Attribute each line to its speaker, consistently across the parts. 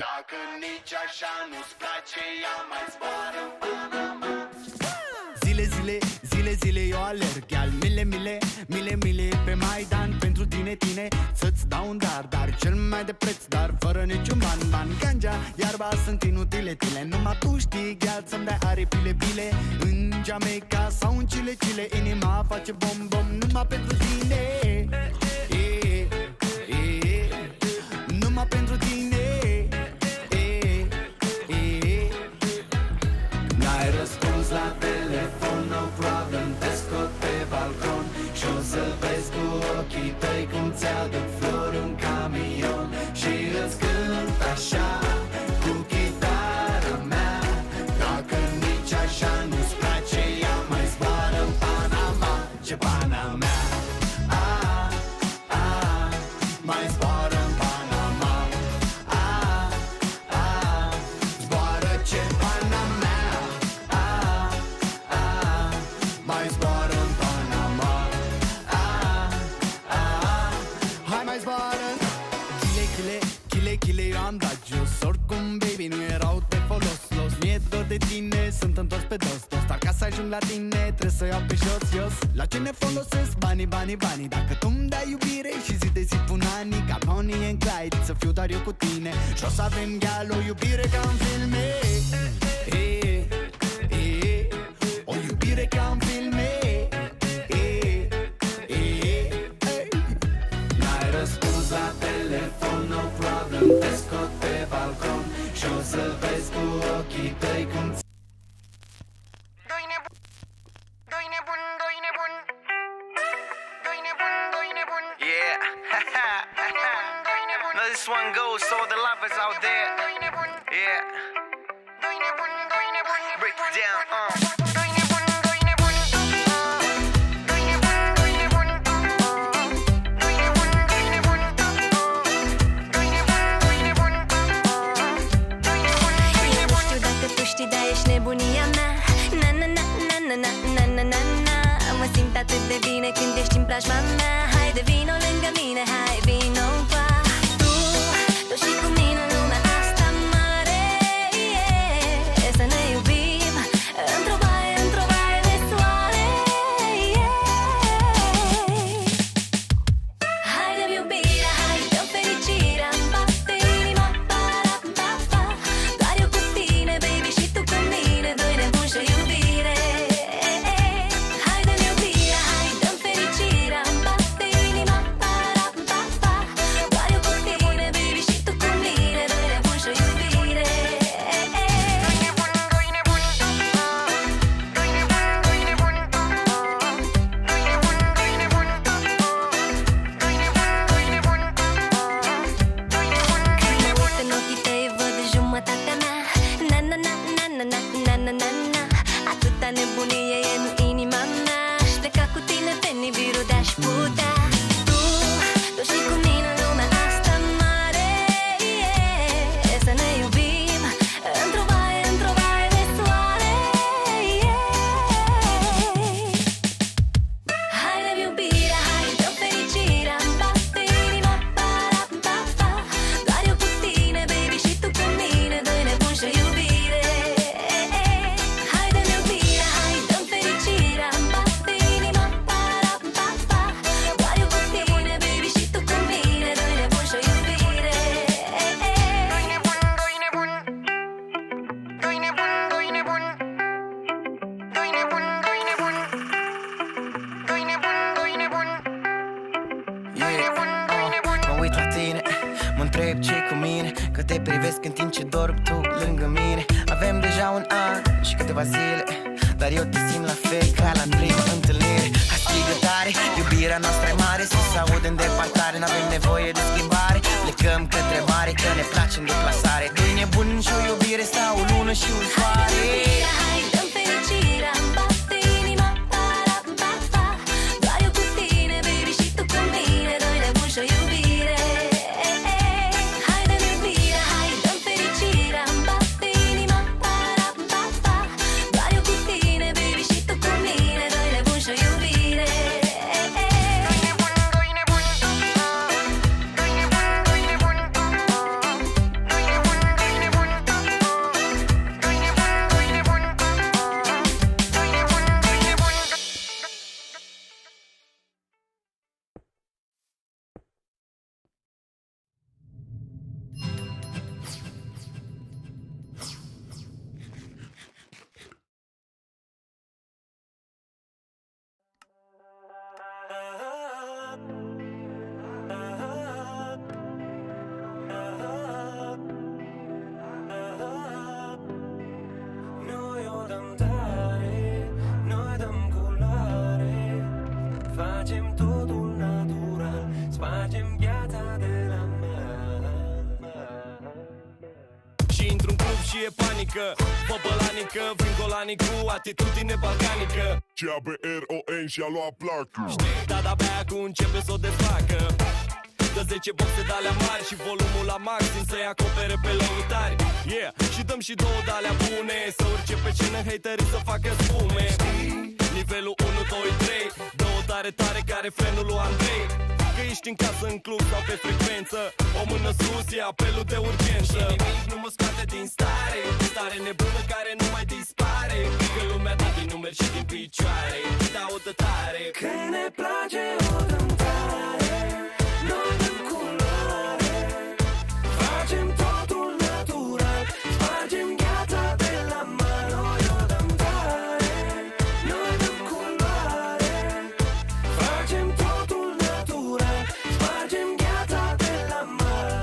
Speaker 1: Dacă nici așa nu-ți place, ia mai zboară în Panama.
Speaker 2: Zile, eu alerg, iar mile pe Maidan pentru tine, să-ți dau un dar cel mai de preț, dar fără niciun ban. Ganja, iarba sunt inutile, numai tu știi, gheal, să-mi dai aripile, în Jamaica sau în Chile, inima face bom, numai pentru tine, numai pentru tine. N-ai răspuns la telefon, no problem, te scot pe balcon și o să vezi cu ochii tăi cum ți-aduc flori un camion și îți cânt așa cu chitara mea. Dacă nici așa nu-ți place, ia mai zboară în Panama. Ce Panama? Mai zboară în Panama. Zboară ce Panama. Mai zboară în Panama. Hai mai zboară. Chile, eu am dat jos. Oricum, baby, nu erau de folos. Mi-e dor de tine, sunt întors pe dos. Dar ca să ajung la tine, trebuie să iau pe jos. La ce ne folosesc banii? Dacă tu-mi dai iubire și zi de zi pun ani, ca Bonnie and Clyde, să fiu doar eu cu tine și o să avem gheal, o iubire ca în filme. O iubire ca în filme. N-ai răspuns la telefon, no problem, te scot pe balcon și o să vezi cu ochii tăi cum
Speaker 3: Yeah. Now this one goes to all the lovers out there. Yeah. Break it down.
Speaker 4: Eu știu dacă tu știi, dar ești nebunia mea. Na. Mă simt atât de bine când ești în preajma mea. Haide, vino lângă mine, hai, vino qua. Tu și cu mine în lumea asta mare, yeah. Să ne iubim într-o baie de soare, yeah. Haide-mi iubirea, hai, dă-mi fericirea, îmi bate inima, pa. Doar eu cu tine, baby, și tu cu mine, doi nebuni și iubire. Haide-mi iubirea, hai, dă-mi fericirea, îmi bate inima, pa. Doar eu cu tine, baby, și tu cu mine, doi nebuni și iubire. Când mă uit în ochii tăi, văd jumătatea mea. Na. Atâta nebunie e în inima mea. Aș pleca cu tine pe Nibiru de-aș putea. Tu și cu mine în lumea asta mare, yeah. Să ne iubim într-o baie de soare, yeah. Haide-mi iubirea, hai, dă-mi fericirea, îmi bate inima, pa. Doar eu cu tine, baby, și tu cu mine, doi nebuni și iubire. Haide-mi iubirea, hai, dă-mi fericirea, îmi bate inima, pa. Doar eu cu tine, baby, și tu cu mine, doi nebuni și iubire.
Speaker 3: Mă uit la tine, mă întreb ce cu mine, că te privesc în timp ce dorm tu lângă mine. Avem deja un an și câteva zile, dar eu te simt la fel ca la prima întâlnire. Hai, strigă tare, iubirea noastră e mare, să se audă în depărtare, n-avem nevoie de schimbare. Plecăm către mare, că ne place în deplasare. Doi nebuni și o iubire, stau o lună și un soare.
Speaker 4: Hai, dă-mi fericirea, îmi bate inima, pa. Doar eu cu tine, baby, și tu cu mine, doi nebuni și o iubire. Haide-mi iubirea, hai, dă-mi fericirea, îmi bate inima, pa. Doar eu cu tine, baby, și tu cu mine, doi nebuni și o iubire.
Speaker 5: și e panică. Fă bălanică, vin golanii cu atitudine balcanică.
Speaker 6: CABRON și-a luat placă.
Speaker 5: Da, de-abia acum începe să o desfacă. Dă 10 boxe de-alea mari și volumul la maxim să-i acopere pe lăutari. Yeah, și dăm și 2 de-alea bune, să urce pe scenă haterii să facă spume. Nivelul 1, 2, 3, 2 tare tare care frenul lui Andrei. Că ești în casă, în club sau pe frecvență, o mână sus e apelul de urgență. Și nimic nu mă scoate din stare, stare nebună care nu mai dispare. Că lumea dă din numeri și din picioare, dau de tare.
Speaker 2: Când ne place o dăm tare, noi dăm culoare. Facem totul natural, spargem gheața de la mare. Noi o dăm tare, noi dăm culoare. Facem totul natural, spargem gheața de la mare.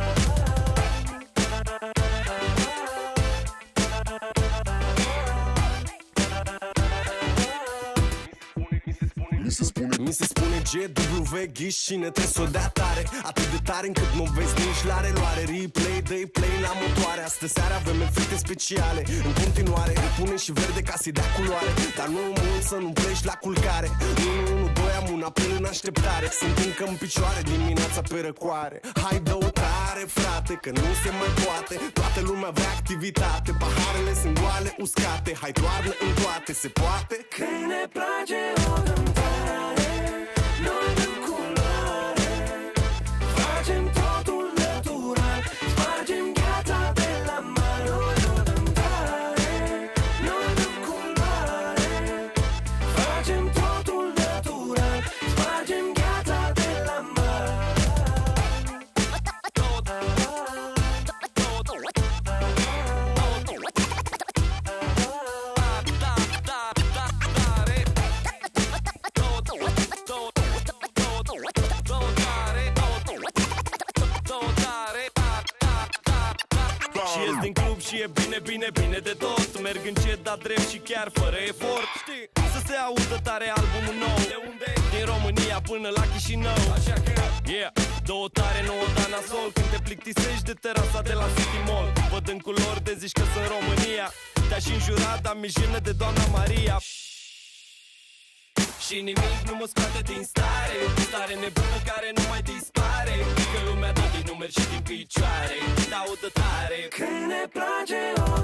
Speaker 6: Mi se spune GW ghișine, trebuie să o dea tare. Atât de tare încât nu vezi nici la reluare. Replay, dă-i play la motoare. Astă seara avem efecte speciale. În continuare, pune și verde ca să-i dea culoare. Dar nu mult să nu pleci la culcare. 112 am un apel în așteptare. Sunt încă în picioare dimineața pe răcoare. Hai dă-o tare, frate, că nu se mai poate. Toată lumea vrea activitate. Paharele sunt goale, uscate. Hai toarnă în toate, se poate?
Speaker 2: Când ne place o dăm tare, noi dăm culoare. Facem totul natural, spargem gheața de la mare. Noi o dăm tare, noi dăm culoare. Facem totul natural, spargem gheața de la mare.
Speaker 5: Și ies din club și e bine, bine, bine de tot. Merg încet, dar drept și chiar fără efort. Știi, să se audă tare albumul nou. De unde? Din România până la Chișinău. Așa că, yeah, 2 tare, 9 da nasol. Când te plictisești de terasa de la City Mall. Văd în culori de zici că sunt România. Te-aș înjura, dar mi-e jenă de doamna Maria. Și nimic nu mă scoate din stare, stare nebună care nu mai dispare. Că lumea dă din numeri și din picioare, dau de tare.
Speaker 2: Când ne place o